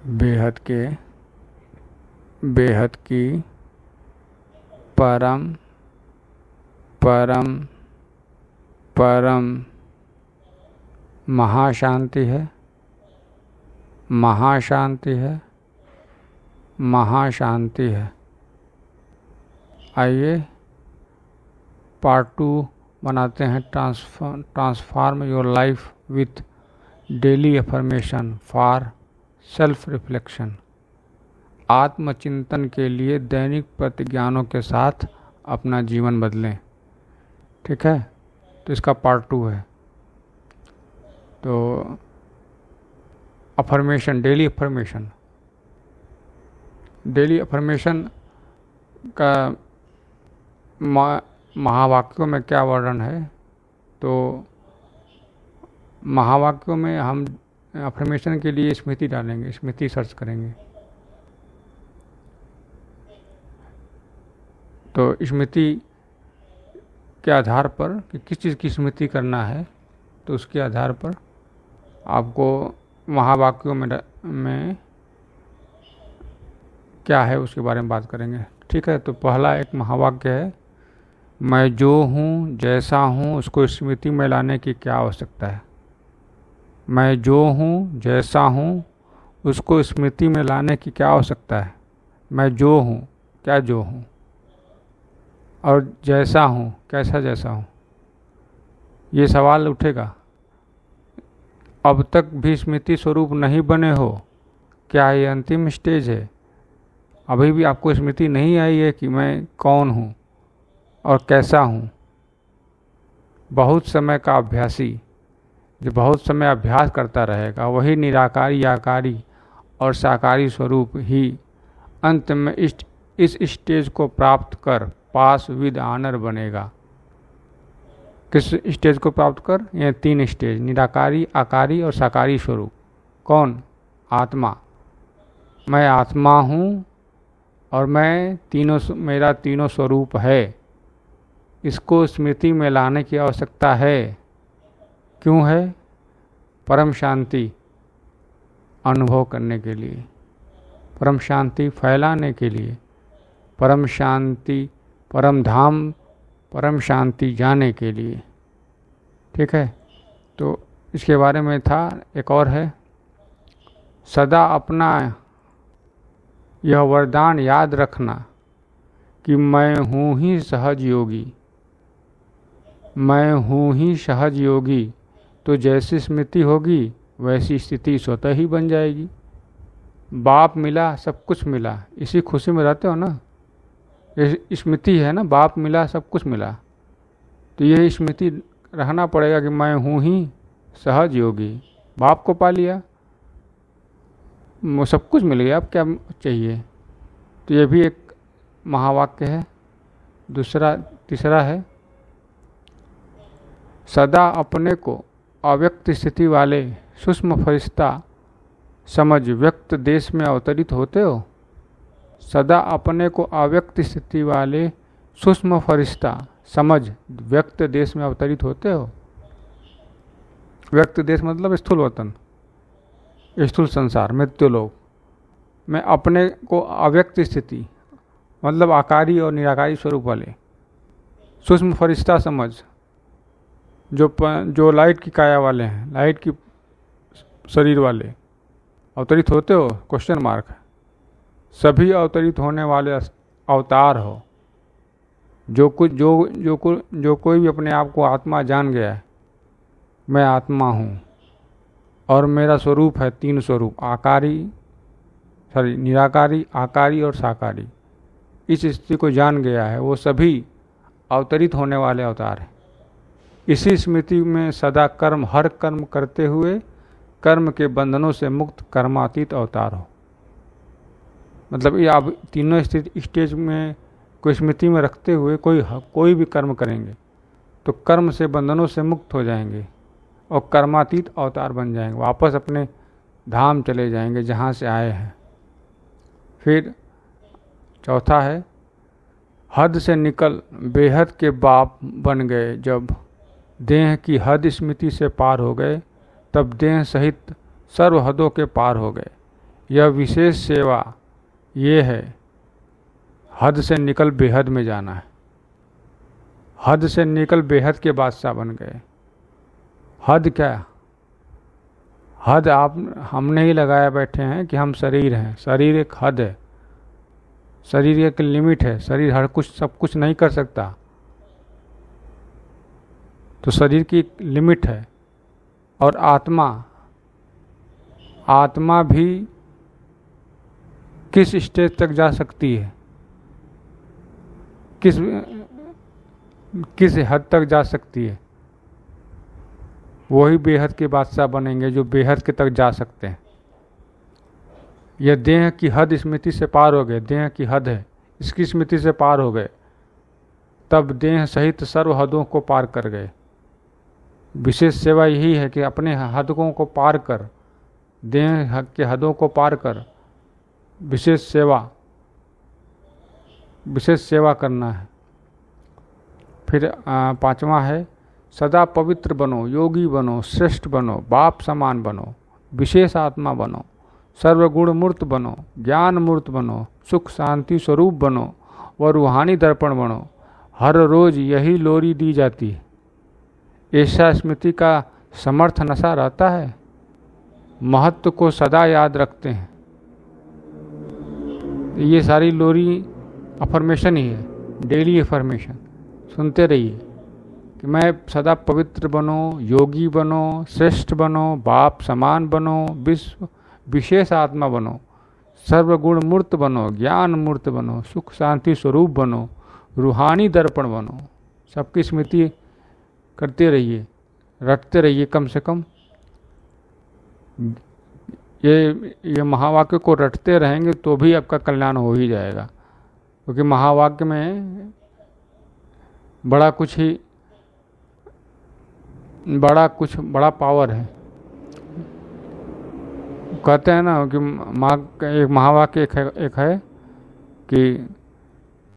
बेहद की परम परम परम महाशांति है, महाशांति है, महाशांति है। आइए पार्ट 2 बनाते हैं। Transform your life with daily affirmation for self reflection. आत्मचिंतन के लिए दैनिक प्रतिज्ञानों के साथ अपना जीवन बदलें। ठीक है, तो इसका पार्ट 2 है। तो अफर्मेशन, डेली अफर्मेशन का महावाक्यों में क्या वर्णन है। तो महावाक्यों में हम अफर्मेशन के लिए स्मृति डालेंगे, स्मृति सर्च करेंगे। तो स्मृति के आधार पर कि किस चीज़ की स्मृति करना है, तो उसके आधार पर आपको महावाक्यों में क्या है उसके बारे में बात करेंगे। ठीक है, तो पहला एक महावाक्य है, मैं जो हूँ जैसा हूँ उसको स्मृति में लाने की क्या आवश्यकता है। मैं जो हूँ जैसा हूँ उसको स्मृति में लाने की क्या आवश्यकता है। मैं जो हूँ, क्या जो हूँ, और जैसा हूँ, कैसा जैसा हूँ। ये सवाल उठेगा, अब तक भी स्मृति स्वरूप नहीं बने हो, क्या ये अंतिम स्टेज है। अभी भी आपको स्मृति नहीं आई है कि मैं कौन हूँ और कैसा हूँ। बहुत समय का अभ्यासी जो बहुत समय अभ्यास करता रहेगा वही निराकारी, आकारी और साकारी स्वरूप ही अंत में इस स्टेज को प्राप्त कर पास विद ऑनर बनेगा। किस स्टेज को प्राप्त कर? ये 3 स्टेज, निराकारी, आकारी और साकारी स्वरूप। कौन? आत्मा। मैं आत्मा हूँ और मेरा तीनों स्वरूप है। इसको स्मृति में लाने की आवश्यकता है। क्यों है? परम शांति अनुभव करने के लिए, परम शांति फैलाने के लिए, परम शांति, परम धाम, परम शांति जाने के लिए। ठीक है, तो इसके बारे में था। एक और है, सदा अपना यह वरदान याद रखना कि मैं हूँ ही सहज योगी। मैं हूँ ही सहज योगी, तो जैसी स्मृति होगी वैसी स्थिति स्वतः ही बन जाएगी। बाप मिला, सब कुछ मिला, इसी खुशी में रहते हो ना। ये स्मृति है ना, बाप मिला, सब कुछ मिला, तो यही स्मृति रहना पड़ेगा कि मैं हूँ ही सहज योगी। बाप को पा लिया, सब कुछ मिल गया, अब क्या चाहिए। तो ये भी एक महावाक्य है। तीसरा है, सदा अपने को अव्यक्त स्थिति वाले सूक्ष्म फरिश्ता समझ व्यक्त देश में अवतरित होते हो। सदा अपने को अव्यक्त स्थिति वाले सूक्ष्म फरिश्ता समझ व्यक्त देश में अवतरित होते हो। व्यक्त देश मतलब स्थूल वतन, स्थूल संसार, मृत्युलोक में अपने को अव्यक्त स्थिति मतलब आकारी और निराकारी स्वरूप वाले सूक्ष्म फरिश्ता समझ, जो लाइट की काया वाले हैं, लाइट की शरीर वाले अवतरित होते हो। Question mark. सभी अवतरित होने वाले अवतार हो। जो कोई भी अपने आप को आत्मा जान गया है, मैं आत्मा हूँ और मेरा स्वरूप है 3 स्वरूप, निराकारी, आकारी और साकारी। इस स्थिति को जान गया है, वो सभी अवतरित होने वाले अवतार हैं। इसी स्मृति में सदा हर कर्म करते हुए कर्म के बंधनों से मुक्त कर्मातीत अवतार हो। मतलब ये आप तीनों स्टेज में कोई स्मृति में रखते हुए कोई भी कर्म करेंगे तो कर्म से बंधनों से मुक्त हो जाएंगे और कर्मातीत अवतार बन जाएंगे, वापस अपने धाम चले जाएंगे जहाँ से आए हैं। फिर चौथा है, हद से निकल बेहद के बाप बन गए। जब देह की हद स्मृति से पार हो गए तब देह सहित सर्व हदों के पार हो गए। यह विशेष सेवा ये है, हद से निकल बेहद में जाना है। हद से निकल बेहद के बादशाह बन गए। हद क्या? हद आप हमने ही लगाया बैठे हैं कि हम शरीर हैं। शरीर एक हद है, शरीर एक लिमिट है। शरीर हर कुछ सब कुछ नहीं कर सकता, तो शरीर की एक लिमिट है। और आत्मा भी किस स्टेज तक जा सकती है, किस हद तक जा सकती है, वही बेहद के बादशाह बनेंगे जो बेहद के तक जा सकते हैं। यह देह की हद स्मृति से पार हो गए, देह की हद है, इसकी स्मृति से पार हो गए, तब देह सहित सर्व हदों को पार कर गए। विशेष सेवा यही है कि अपने हदों को पार कर, देह के हदों को पार कर विशेष सेवा करना है। फिर 5वां है, सदा पवित्र बनो, योगी बनो, श्रेष्ठ बनो, बाप समान बनो, विशेष आत्मा बनो, सर्वगुण मूर्त बनो, ज्ञान मूर्त बनो, सुख शांति स्वरूप बनो व रूहानी दर्पण बनो। हर रोज यही लोरी दी जाती है। ऐसा स्मृति का समर्थ नशा रहता है। महत्व को सदा याद रखते हैं। ये सारी लोरी अफर्मेशन ही है, डेली अफर्मेशन सुनते रहिए कि मैं सदा पवित्र बनो, योगी बनो, श्रेष्ठ बनो, बाप समान बनो, विशेष आत्मा बनो, सर्वगुण मूर्त बनो, ज्ञान मूर्त बनो, सुख शांति स्वरूप बनो, रूहानी दर्पण बनो। सबकी स्मृति करते रहिए, रटते रहिए। कम से कम ये महावाक्य को रटते रहेंगे तो भी आपका कल्याण हो ही जाएगा, क्योंकि महावाक्य में बड़ा बड़ा पावर है। कहते हैं ना कि एक महावाक्य एक है कि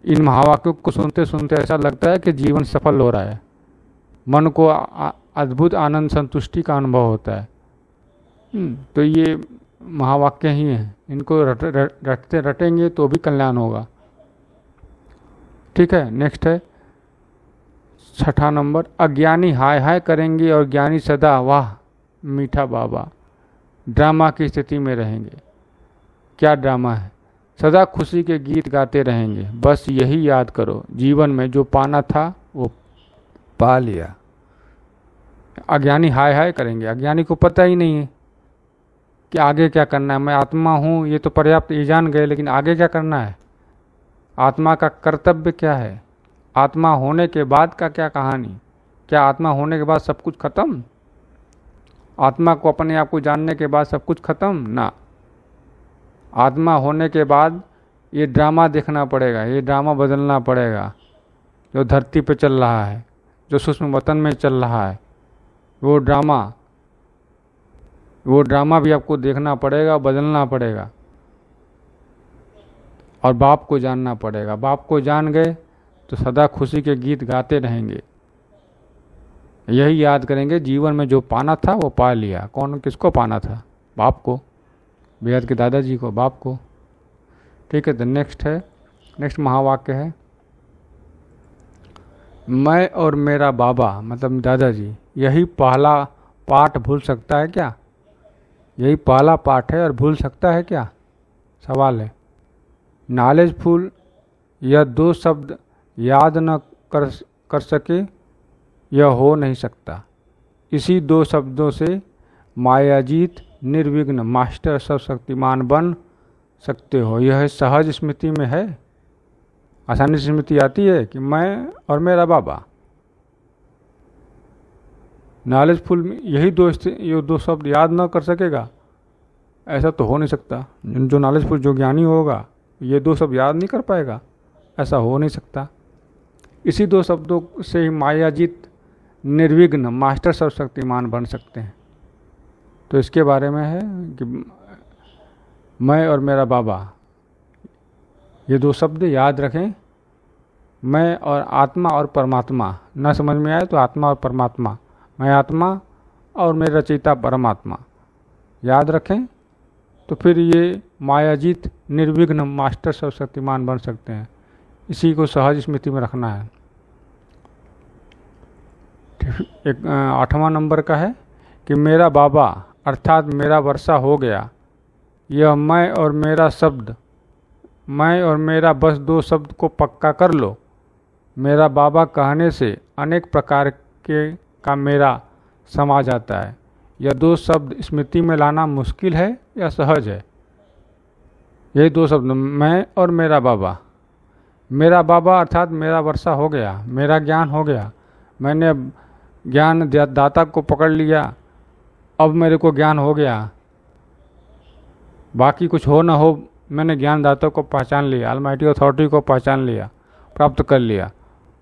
इन महावाक्यों को सुनते सुनते ऐसा लगता है कि जीवन सफल हो रहा है, मन को अद्भुत आनंद संतुष्टि का अनुभव होता है। तो ये महावाक्य ही हैं, इनको रटेंगे तो भी कल्याण होगा। ठीक है, नेक्स्ट है 6ठा नंबर, अज्ञानी हाय हाय करेंगे और ज्ञानी सदा वाह मीठा बाबा। ड्रामा की स्थिति में रहेंगे। क्या ड्रामा है? सदा खुशी के गीत गाते रहेंगे। बस यही याद करो, जीवन में जो पाना था वो पा लिया। अज्ञानी हाय हाय करेंगे, अज्ञानी को पता ही नहीं है कि आगे क्या करना है। मैं आत्मा हूँ ये तो पर्याप्त, ये जान गए, लेकिन आगे क्या करना है? आत्मा का कर्तव्य क्या है? आत्मा होने के बाद का क्या कहानी? क्या आत्मा होने के बाद सब कुछ खत्म? आत्मा को अपने आप को जानने के बाद सब कुछ खत्म? ना, आत्मा होने के बाद ये ड्रामा देखना पड़ेगा, ये ड्रामा बदलना पड़ेगा। जो धरती पे चल रहा है, जो सूक्ष्म वतन में चल रहा है, वो ड्रामा भी आपको देखना पड़ेगा, बदलना पड़ेगा। और बाप को जानना पड़ेगा। बाप को जान गए तो सदा खुशी के गीत गाते रहेंगे। यही याद करेंगे, जीवन में जो पाना था वो पा लिया। कौन, किसको पाना था? बाप को, बेहद के दादाजी को, बाप को। ठीक है, तो नेक्स्ट महावाक्य है, मैं और मेरा बाबा मतलब दादाजी। यही पहला पाठ भूल सकता है क्या? यही पहला पाठ है और भूल सकता है क्या? सवाल है। नॉलेजफुल, यह 2 शब्द याद न कर सके, यह हो नहीं सकता। इसी 2 शब्दों से मायाजीत निर्विघ्न मास्टर सर्वशक्तिमान बन सकते हो। यह सहज स्मृति में है, आसानी से स्मृति आती है कि मैं और मेरा बाबा। नॉलेजफुल यही ये 2 शब्द याद न कर सकेगा, ऐसा तो हो नहीं सकता। जो नॉलेजफुल, जो ज्ञानी होगा, ये 2 शब्द याद नहीं कर पाएगा, ऐसा हो नहीं सकता। इसी 2 शब्दों से ही मायाजीत निर्विघ्न मास्टर सर्वशक्तिमान बन सकते हैं। तो इसके बारे में है कि मैं और मेरा बाबा, ये 2 शब्द याद रखें। मैं और आत्मा और परमात्मा, न समझ में आए तो आत्मा और परमात्मा, मैं आत्मा और मेरे रचयिता परमात्मा, याद रखें। तो फिर ये मायाजीत निर्विघ्न मास्टर सर्वशक्तिमान बन सकते हैं। इसी को सहज स्मृति में रखना है। एक 8वां नंबर का है कि मेरा बाबा अर्थात मेरा वर्षा हो गया। यह मैं और मेरा शब्द, मैं और मेरा बस 2 शब्द को पक्का कर लो। मेरा बाबा कहने से अनेक प्रकार के का मेरा समा जाता है। यह 2 शब्द स्मृति में लाना मुश्किल है या सहज है? यही 2 शब्द, मैं और मेरा बाबा। मेरा बाबा अर्थात मेरा वर्षा हो गया, मेरा ज्ञान हो गया, मैंने ज्ञान दाता को पकड़ लिया, अब मेरे को ज्ञान हो गया। बाकी कुछ हो ना हो, मैंने ज्ञान दाता को पहचान लिया, ऑलमाइटी अथॉरिटी को पहचान लिया, प्राप्त कर लिया,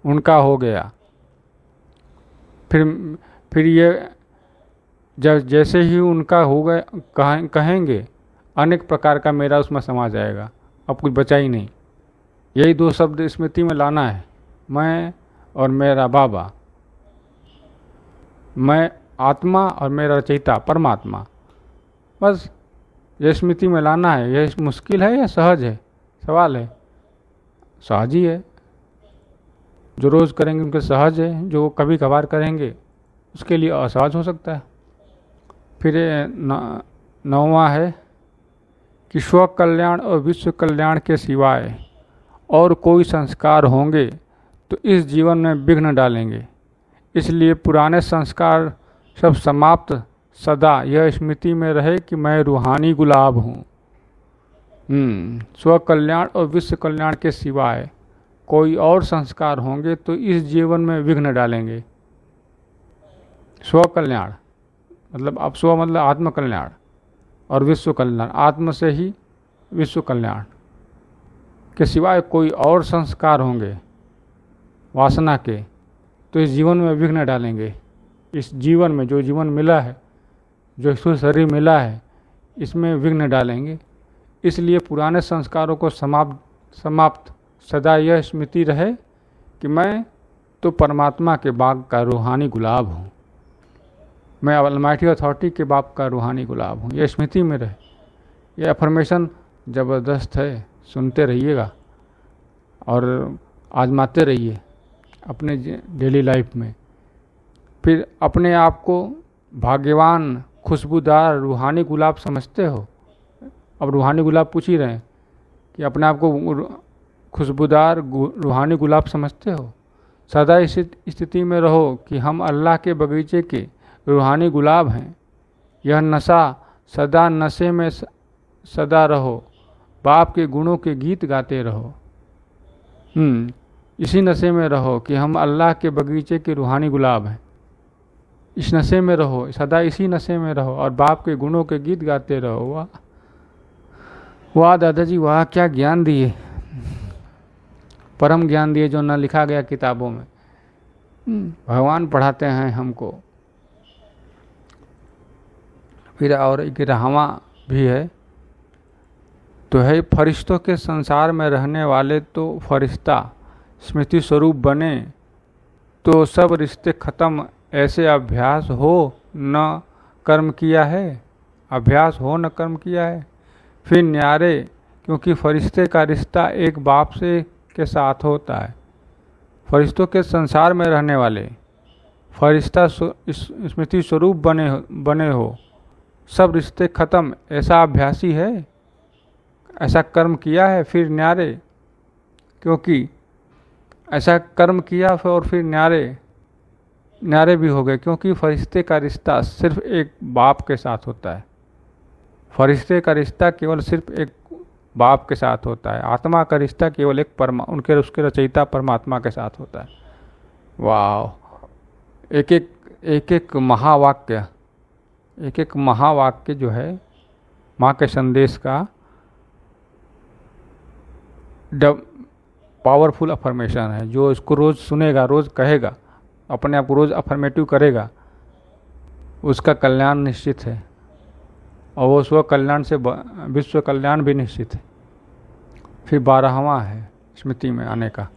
उनका हो गया। फिर ये जब जैसे ही उनका हो गए कहेंगे, अनेक प्रकार का मेरा उसमें समा जाएगा, अब कुछ बचा ही नहीं। यही 2 शब्द स्मृति में लाना है, मैं और मेरा बाबा, मैं आत्मा और मेरा रचयिता परमात्मा। बस ये स्मृति में लाना है। यह मुश्किल है या सहज है? सवाल है। सहज ही है। जो रोज़ करेंगे उनके सहज है, जो कभी कभार करेंगे उसके लिए असहज हो सकता है। फिर 9वां है कि स्व कल्याण और विश्व कल्याण के सिवाय और कोई संस्कार होंगे तो इस जीवन में विघ्न डालेंगे। इसलिए पुराने संस्कार सब समाप्त, सदा यह स्मृति में रहे कि मैं रूहानी गुलाब हूँ। स्व कल्याण और विश्व कल्याण के सिवाय कोई और संस्कार होंगे तो इस जीवन में विघ्न डालेंगे। स्व कल्याण मतलब, अब स्व मतलब आत्म कल्याण और विश्व कल्याण, आत्म से ही विश्व कल्याण के सिवाय कोई और संस्कार होंगे वासना के तो इस जीवन में विघ्न डालेंगे। इस जीवन में जो जीवन मिला है, जो ईश्वर शरीर मिला है, इसमें विघ्न डालेंगे। इसलिए पुराने संस्कारों को समाप्त सदा यह स्मृति रहे कि मैं तो परमात्मा के बाग का रूहानी गुलाब हूँ, मैं ऑलमाइटी अथॉरिटी के बाग का रूहानी गुलाब हूँ। यह स्मृति में रहे। यह अफर्मेशन ज़बरदस्त है, सुनते रहिएगा और आजमाते रहिए अपने डेली लाइफ में। फिर अपने आप को भाग्यवान, खुशबूदार, रूहानी गुलाब समझते हो? अब रूहानी गुलाब पूछ ही रहे हैं कि अपने आप को खुशबूदार रूहानी गुलाब समझते हो? सदा इस स्थिति में रहो कि हम अल्लाह के बगीचे के रूहानी गुलाब हैं। यह नशा, सदा नशे में सदा रहो, बाप के गुणों के गीत गाते रहो। इसी नशे में रहो कि हम अल्लाह के बगीचे के रूहानी गुलाब हैं। इस नशे में रहो, सदा इसी नशे में रहो और बाप के गुणों के गीत गाते रहो। वाह वाह दादाजी वाह, क्या ज्ञान दिए, परम ज्ञान दिए जो न लिखा गया किताबों में। भगवान पढ़ाते हैं हमको। फिर और एक 11वां भी है, तो है फरिश्तों के संसार में रहने वाले तो फरिश्ता स्मृति स्वरूप बने तो सब रिश्ते खत्म, ऐसे अभ्यास हो न कर्म किया है, अभ्यास हो न कर्म किया है। फिर न्यारे, क्योंकि फरिश्ते का रिश्ता एक बाप से के साथ होता है। फरिश्तों के संसार में रहने वाले फरिश्ता स्मृति स्वरूप बने हो, सब रिश्ते खत्म, ऐसा अभ्यासी है, ऐसा कर्म किया है। फिर न्यारे, क्योंकि ऐसा कर्म किया और फिर न्यारे भी हो गए, क्योंकि फरिश्ते का रिश्ता सिर्फ एक बाप के साथ होता है। फरिश्ते का रिश्ता केवल सिर्फ एक बाप के साथ होता है। आत्मा का रिश्ता केवल उसके रचयिता परमात्मा के साथ होता है। वाह, एक एक महावाक्य जो है माँ के संदेश का पावरफुल अफर्मेशन है। जो इसको रोज़ सुनेगा, रोज़ कहेगा, अपने आप को रोज़ अफर्मेटिव करेगा, उसका कल्याण निश्चित है और वो स्व कल्याण से विश्व कल्याण भी निश्चित है। फिर 12वां है स्मृति में आने का,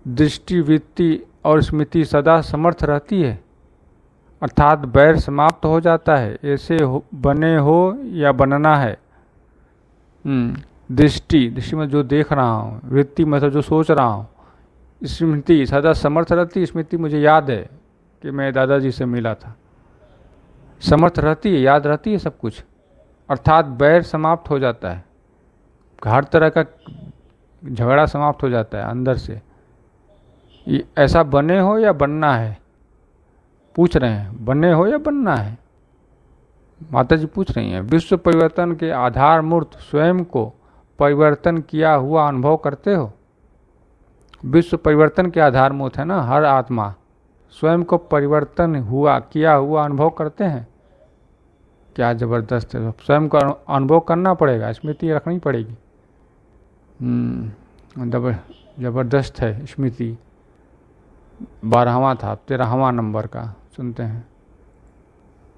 दृष्टि, वृत्ति और स्मृति सदा समर्थ रहती है, अर्थात बैर समाप्त हो जाता है। ऐसे बने हो या बनना है, दृष्टि, दृष्टि में जो देख रहा हूँ, वृत्ति में जो सोच रहा हूँ, स्मृति सदा समर्थ रहती। स्मृति मुझे याद है कि मैं दादाजी से मिला था, समर्थ रहती है, याद रहती है सब कुछ, अर्थात बैर समाप्त हो जाता है, हर तरह का झगड़ा समाप्त हो जाता है अंदर से। ये ऐसा बने हो या बनना है, पूछ रहे हैं, बने हो या बनना है, माता जी पूछ रही हैं। विश्व परिवर्तन के आधार मूर्त स्वयं को परिवर्तन किया हुआ अनुभव करते हो। विश्व परिवर्तन के आधार मूर्त है ना, हर आत्मा स्वयं को परिवर्तन हुआ किया हुआ अनुभव करते हैं। क्या जबरदस्त है, स्वयं को अनुभव करना पड़ेगा, स्मृति रखनी पड़ेगी। जबरदस्त है स्मृति। 12वां था, 13वां नंबर का सुनते हैं।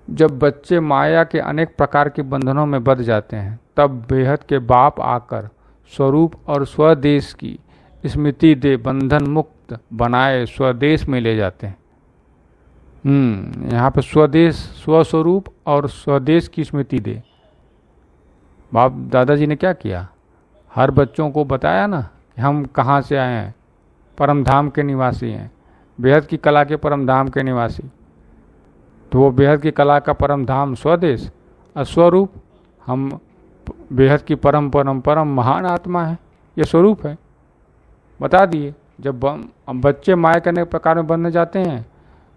जब बच्चे माया के अनेक प्रकार के बंधनों में बंध जाते हैं, तब बेहद के बाप आकर स्वरूप और स्वदेश की स्मृति दे बंधन मुक्त बनाए स्वदेश में ले जाते हैं। यहाँ पे स्वदेश, स्वस्वरूप और स्वदेश की स्मृति दे। बाप दादाजी ने क्या किया, हर बच्चों को बताया ना कि हम कहाँ से आए हैं, परम धाम के निवासी हैं, बेहद की कला के परम धाम के निवासी। तो वो बेहद की कला का परम धाम स्वदेश, और स्वरूप हम बेहद की परम परम परम महान आत्मा है, ये स्वरूप है, बता दिए। जब बच्चे माया के अनेक प्रकार में बनने जाते हैं,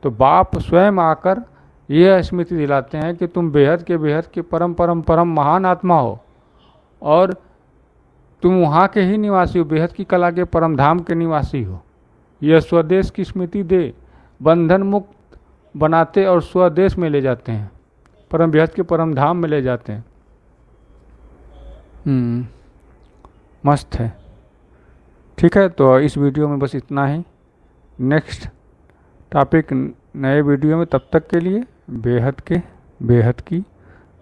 तो बाप स्वयं आकर यह स्मृति दिलाते हैं कि तुम बेहद के परम परम परम महान आत्मा हो, और तुम वहाँ के ही निवासी हो, बेहद की कला के परम धाम के निवासी हो। यह स्वदेश की स्मृति दे बंधन मुक्त बनाते और स्वदेश में ले जाते हैं, परम बेहद के परम धाम में ले जाते हैं। मस्त है। ठीक है, तो इस वीडियो में बस इतना ही। नेक्स्ट टॉपिक नए वीडियो में, तब तक के लिए बेहद की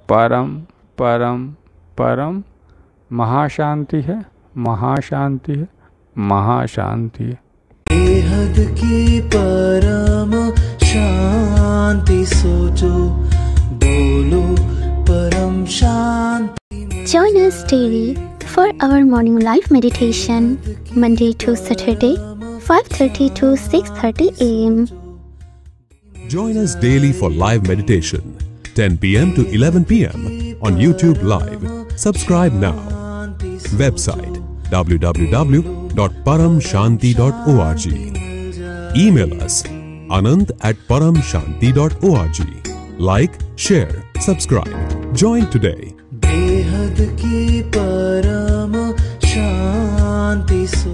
परम परम परम महाशांति है, महाशांति है, महाशांति है। बेहद की परम शांति सोचो, बोलो परम शांति। Join us daily for our morning live meditation, Monday to Saturday, 5:30 to 6:30 a.m. Join us daily for live meditation, 10 p.m. to 11 p.m. on YouTube Live. Subscribe now. Website www.paramshanti.org. Email us anant@paramshanti.org. Like, share, subscribe. Join today. बेहद की परम शांति सो